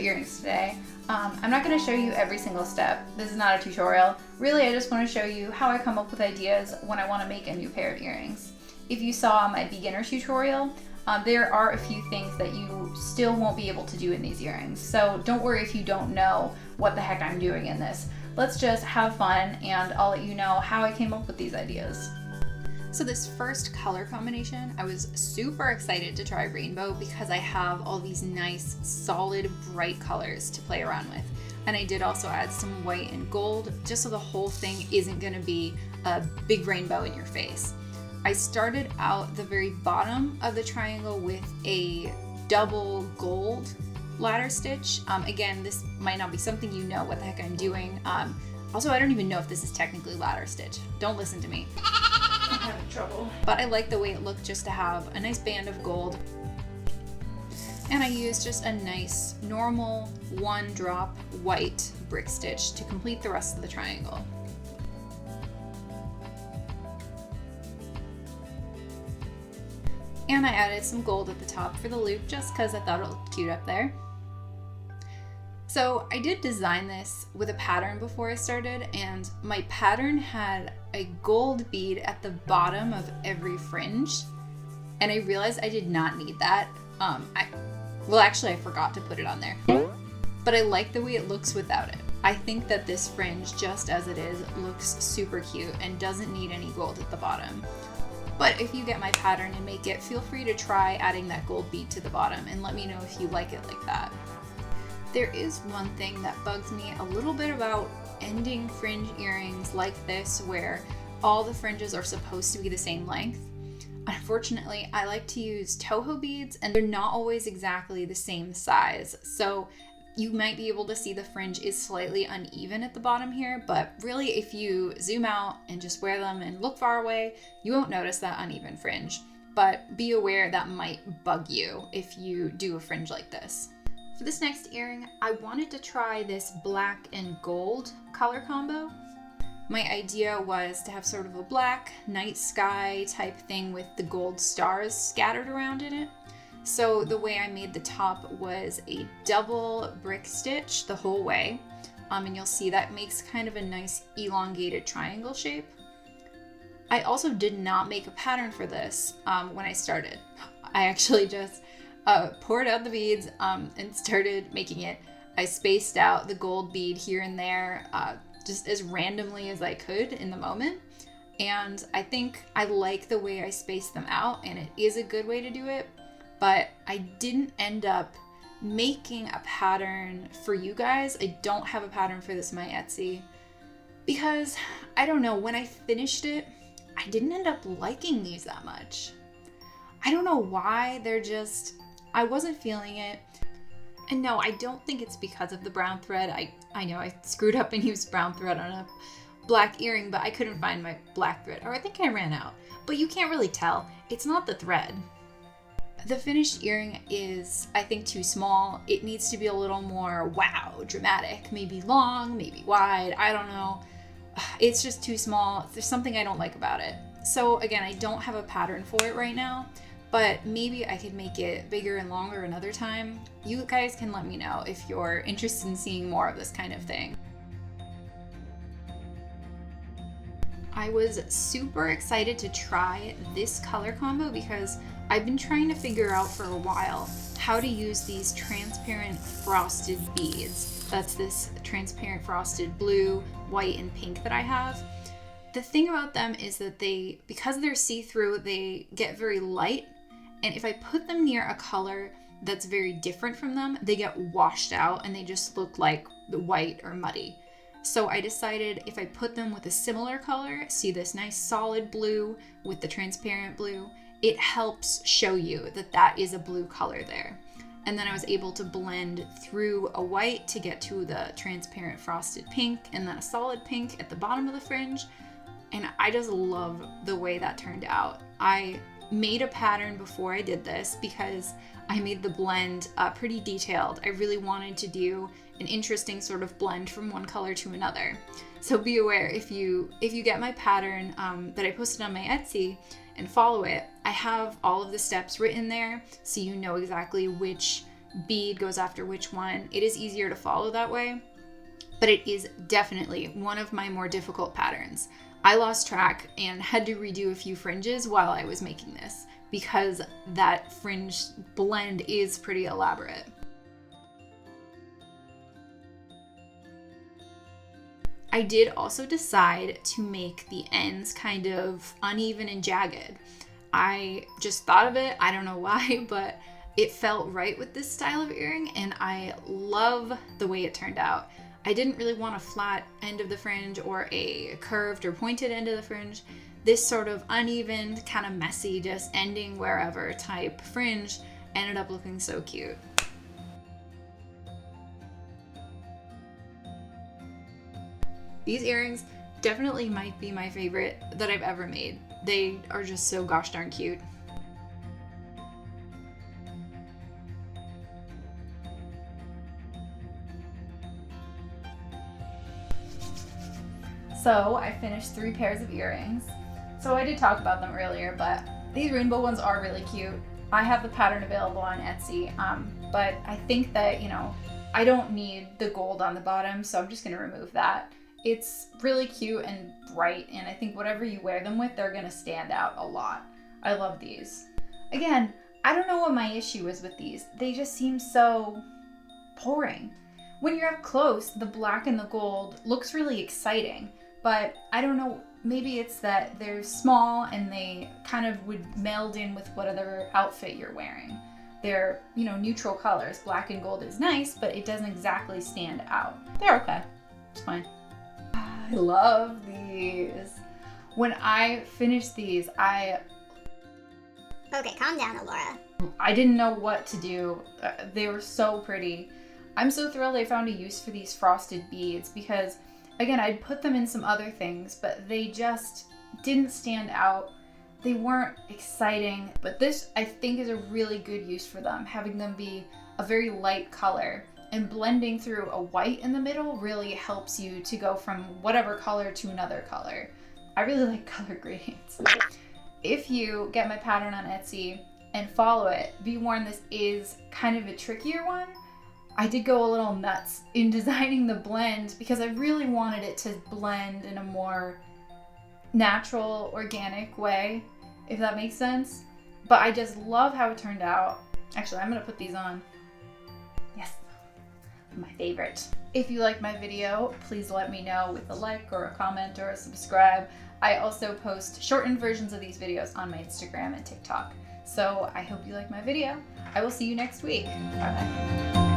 earrings today. I'm not going to show you every single step. This is not a tutorial. Really, I just want to show you how I come up with ideas when I want to make a new pair of earrings. If you saw my beginner tutorial, there are a few things that you still won't be able to do in these earrings. So don't worry if you don't know what the heck I'm doing in this. Let's just have fun and I'll let you know how I came up with these ideas. So this first color combination, I was super excited to try rainbow because I have all these nice, solid, bright colors to play around with. And I did also add some white and gold, just so the whole thing isn't gonna be a big rainbow in your face. I started out the very bottom of the triangle with a double gold ladder stitch. Again, this might not be something you know what the heck I'm doing. Also, I don't even know if this is technically ladder stitch. Don't listen to me. I'm having trouble. But I like the way it looked just to have a nice band of gold. And I used just a nice normal 1-drop white brick stitch to complete the rest of the triangle. And I added some gold at the top for the loop just because I thought it looked cute up there. So I did design this with a pattern before I started, and my pattern had a gold bead at the bottom of every fringe, and I realized I did not need that. I forgot to put it on there, but I like the way it looks without it. I think that this fringe, just as it is, looks super cute and doesn't need any gold at the bottom. But if you get my pattern and make it, feel free to try adding that gold bead to the bottom and let me know if you like it like that. There is one thing that bugs me a little bit about ending fringe earrings like this, where all the fringes are supposed to be the same length. Unfortunately, I like to use Toho beads and they're not always exactly the same size. So you might be able to see the fringe is slightly uneven at the bottom here, but really if you zoom out and just wear them and look far away, you won't notice that uneven fringe. But be aware that might bug you if you do a fringe like this. For this next earring, I wanted to try this black and gold color combo. My idea was to have sort of a black night sky type thing with the gold stars scattered around in it. So the way I made the top was a double brick stitch the whole way. And you'll see that makes kind of a nice elongated triangle shape. I also did not make a pattern for this when I started. I actually just poured out the beads and started making it. I spaced out the gold bead here and there just as randomly as I could in the moment. And I think I like the way I spaced them out, and it is a good way to do it. But I didn't end up making a pattern for you guys. I don't have a pattern for this in my Etsy because I don't know, when I finished it, I didn't end up liking these that much. I don't know why, I wasn't feeling it. And no, I don't think it's because of the brown thread. I know I screwed up and used brown thread on a black earring, but I couldn't find my black thread, or I think I ran out. But you can't really tell. It's not the thread. The finished earring is, I think, too small. It needs to be a little more, wow, dramatic. Maybe long, maybe wide, I don't know. It's just too small. There's something I don't like about it. So again, I don't have a pattern for it right now, but maybe I could make it bigger and longer another time. You guys can let me know if you're interested in seeing more of this kind of thing. I was super excited to try this color combo because I've been trying to figure out for a while how to use these transparent frosted beads. That's this transparent frosted blue, white, and pink that I have. The thing about them is that because they're see-through, they get very light. And if I put them near a color that's very different from them, they get washed out and they just look like white or muddy. So I decided if I put them with a similar color, see this nice solid blue with the transparent blue, it helps show you that that is a blue color there. And then I was able to blend through a white to get to the transparent frosted pink and then a solid pink at the bottom of the fringe. And I just love the way that turned out. I made a pattern before I did this because I made the blend pretty detailed. I really wanted to do an interesting sort of blend from one color to another. So be aware if you get my pattern that I posted on my Etsy and follow it, I have all of the steps written there so you know exactly which bead goes after which one. It is easier to follow that way, but it is definitely one of my more difficult patterns. I lost track and had to redo a few fringes while I was making this because that fringe blend is pretty elaborate. I did also decide to make the ends kind of uneven and jagged. I just thought of it, I don't know why, but it felt right with this style of earring and I love the way it turned out. I didn't really want a flat end of the fringe or a curved or pointed end of the fringe. This sort of uneven, kind of messy, just ending wherever type fringe ended up looking so cute. These earrings definitely might be my favorite that I've ever made. They are just so gosh darn cute. So I finished 3 pairs of earrings. So I did talk about them earlier, but these rainbow ones are really cute. I have the pattern available on Etsy, but I think that, I don't need the gold on the bottom, so I'm just gonna remove that. It's really cute and bright, and I think whatever you wear them with, they're gonna stand out a lot. I love these. Again, I don't know what my issue is with these. They just seem so boring. When you're up close, the black and the gold looks really exciting, but I don't know, maybe it's that they're small and they kind of would meld in with whatever outfit you're wearing. They're, neutral colors. Black and gold is nice, but it doesn't exactly stand out. They're okay. It's fine. I love these. When I finished these, Okay, calm down, Alora. I didn't know what to do. They were so pretty. I'm so thrilled I found a use for these frosted beads because, again, I'd put them in some other things, but they just didn't stand out. They weren't exciting, but this I think is a really good use for them, having them be a very light color. And blending through a white in the middle really helps you to go from whatever color to another color. I really like color gradients. If you get my pattern on Etsy and follow it, be warned this is kind of a trickier one. I did go a little nuts in designing the blend because I really wanted it to blend in a more natural, organic way, if that makes sense. But I just love how it turned out. Actually, I'm gonna put these on. Yes. My favorite. If you like my video, please let me know with a like or a comment or a subscribe. I also post shortened versions of these videos on my Instagram and TikTok. So I hope you like my video. I will see you next week. Bye bye.